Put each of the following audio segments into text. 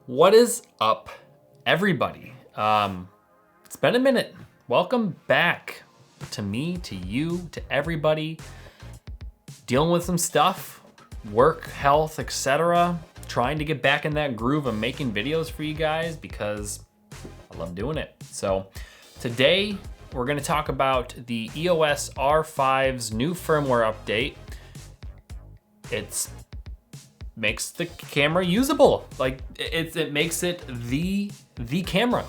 What is up, everybody? It's been a minute. Welcome back to me, to you, to everybody. Dealing with some stuff, work, health, etc. Trying to get back in that groove of making videos for you guys because I love doing it. So today we're gonna talk about the EOS R5's new firmware update. It makes the camera usable. Like it makes it the camera,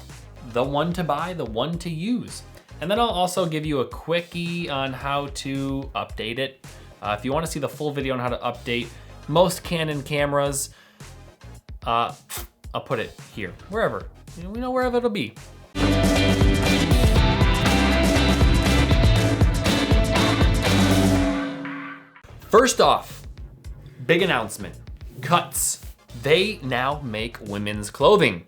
the one to buy, the one to use. And then I'll also give you a quickie on how to update it. If you want to see the full video on how to update most Canon cameras, I'll put it here, wherever, we know wherever it'll be. First off, big announcement. Cuts. They now make women's clothing.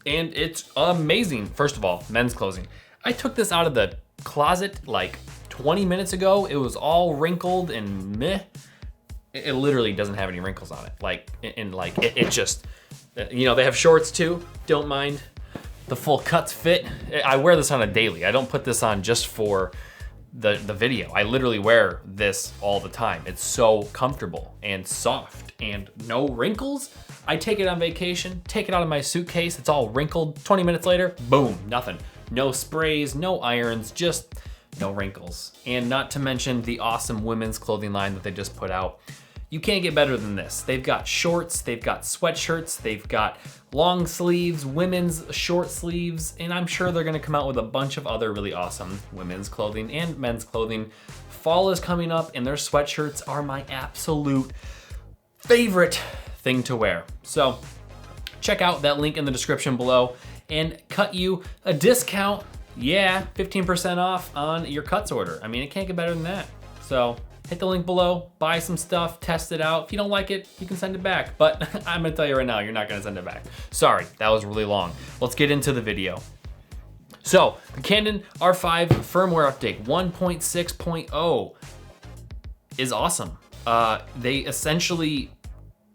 And it's amazing. First of all, men's clothing. I took this out of the closet like 20 minutes ago. It was all wrinkled and meh. It literally doesn't have any wrinkles on it. Like, it just, you know, they have shorts too. Don't mind the full cuts fit. I wear this on a daily. I don't put this on just for the video. I literally wear this all the time. It's so comfortable and soft and no wrinkles. I take it on vacation, take it out of my suitcase, it's all wrinkled. 20 minutes later, boom, nothing. No sprays, no irons, just no wrinkles. And not to mention the awesome women's clothing line that they just put out. You can't get better than this. They've got shorts, they've got sweatshirts, they've got long sleeves, women's short sleeves, and I'm sure they're gonna come out with a bunch of other really awesome women's clothing and men's clothing. Fall is coming up and their sweatshirts are my absolute favorite thing to wear. So check out that link in the description below and cut you a discount. Yeah, 15% off on your cuts order. I mean, it can't get better than that. So hit the link below, buy some stuff, test it out. If you don't like it, you can send it back. But I'm gonna tell you right now, you're not gonna send it back. Sorry, that was really long. Let's get into the video. So, the Canon R5 firmware update 1.6.0 is awesome. They essentially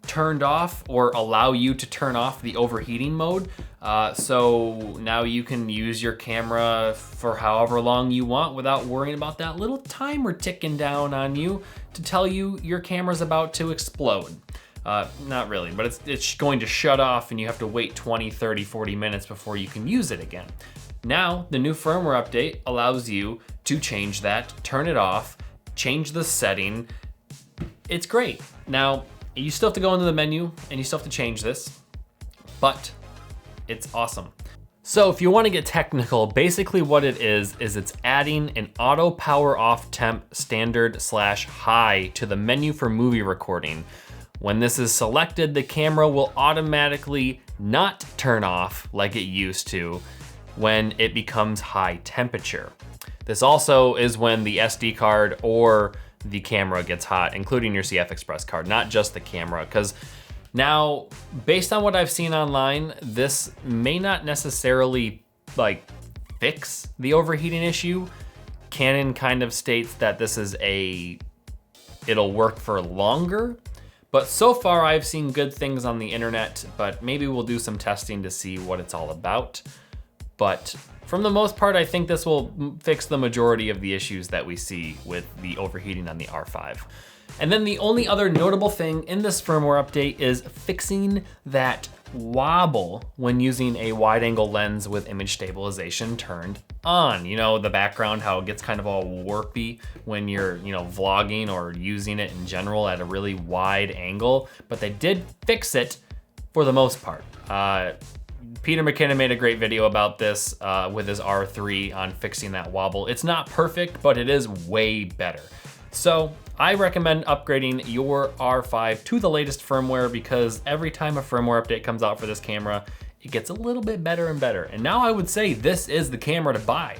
turned off or allow you to turn off the overheating mode. So now you can use your camera for however long you want without worrying about that little timer ticking down on you to tell you your camera's about to explode. Not really, but it's going to shut off and you have to wait 20, 30, 40 minutes before you can use it again. Now, the new firmware update allows you to change that, turn it off, change the setting. It's great. Now, you still have to go into the menu and you still have to change this, but it's awesome. So if you want to get technical, basically what it is it's adding an auto power off temp standard/high to the menu for movie recording. When this is selected, the camera will automatically not turn off like it used to when it becomes high temperature. This also is when the SD card or the camera gets hot, including your CF Express card, not just the camera, because now, based on what I've seen online, this may not necessarily like fix the overheating issue. Canon kind of states that this is it'll work for longer, but so far I've seen good things on the internet, but maybe we'll do some testing to see what it's all about. But from the most part, I think this will fix the majority of the issues that we see with the overheating on the R5. And then the only other notable thing in this firmware update is fixing that wobble when using a wide angle lens with image stabilization turned on. You know, the background, how it gets kind of all warpy when you're, vlogging or using it in general at a really wide angle, but they did fix it for the most part. Peter McKinnon made a great video about this with his R3 on fixing that wobble. It's not perfect, but it is way better. So I recommend upgrading your R5 to the latest firmware because every time a firmware update comes out for this camera, it gets a little bit better and better. And now I would say this is the camera to buy.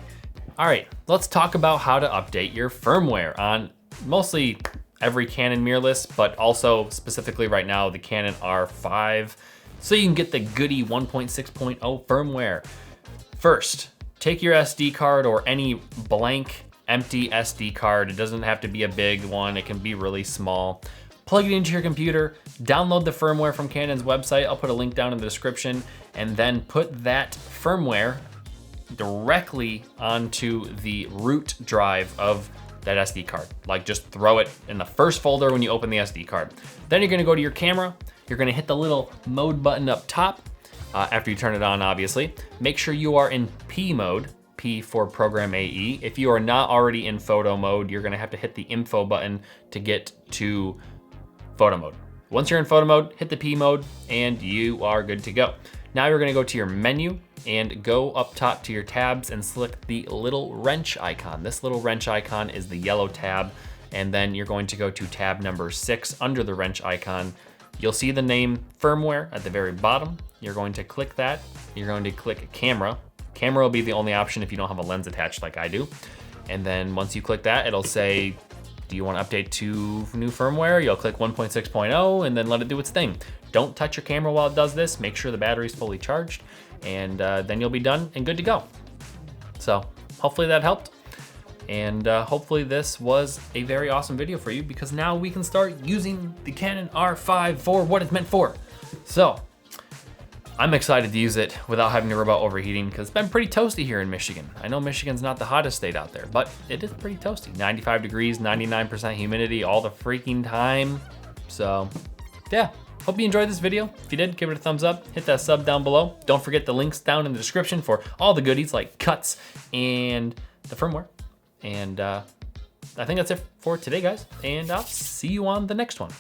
All right, let's talk about how to update your firmware on mostly every Canon mirrorless, but also specifically right now, the Canon R5. So you can get the goody 1.6.0 firmware. First, take your SD card or any blank empty SD card. It doesn't have to be a big one. It can be really small. plug it into your computer, download the firmware from Canon's website. I'll put a link down in the description, and then put that firmware directly onto the root drive of that SD card. Like, just throw it in the first folder when you open the SD card. Then you're gonna go to your camera. You're gonna hit the little mode button up top after you turn it on, obviously. Make sure you are in P mode, P for Program AE. If you are not already in photo mode, you're gonna have to hit the info button to get to photo mode. Once you're in photo mode, hit the P mode and you are good to go. Now you're gonna go to your menu and go up top to your tabs and select the little wrench icon. This little wrench icon is the yellow tab, and then you're going to go to tab number 6 under the wrench icon. You'll see the name firmware at the very bottom. You're going to click that. You're going to click camera. Camera will be the only option if you don't have a lens attached like I do. And then once you click that, it'll say, do you want to update to new firmware? You'll click 1.6.0 and then let it do its thing. Don't touch your camera while it does this. Make sure the battery's fully charged, and then you'll be done and good to go. So hopefully that helped. And hopefully this was a very awesome video for you, because now we can start using the Canon R5 for what it's meant for. So I'm excited to use it without having to worry about overheating, because it's been pretty toasty here in Michigan. I know Michigan's not the hottest state out there, but it is pretty toasty. 95 degrees, 99% humidity all the freaking time. So yeah, hope you enjoyed this video. If you did, give it a thumbs up, hit that sub down below. Don't forget the links down in the description for all the goodies like cuts and the firmware. And I think that's it for today, guys. And I'll see you on the next one.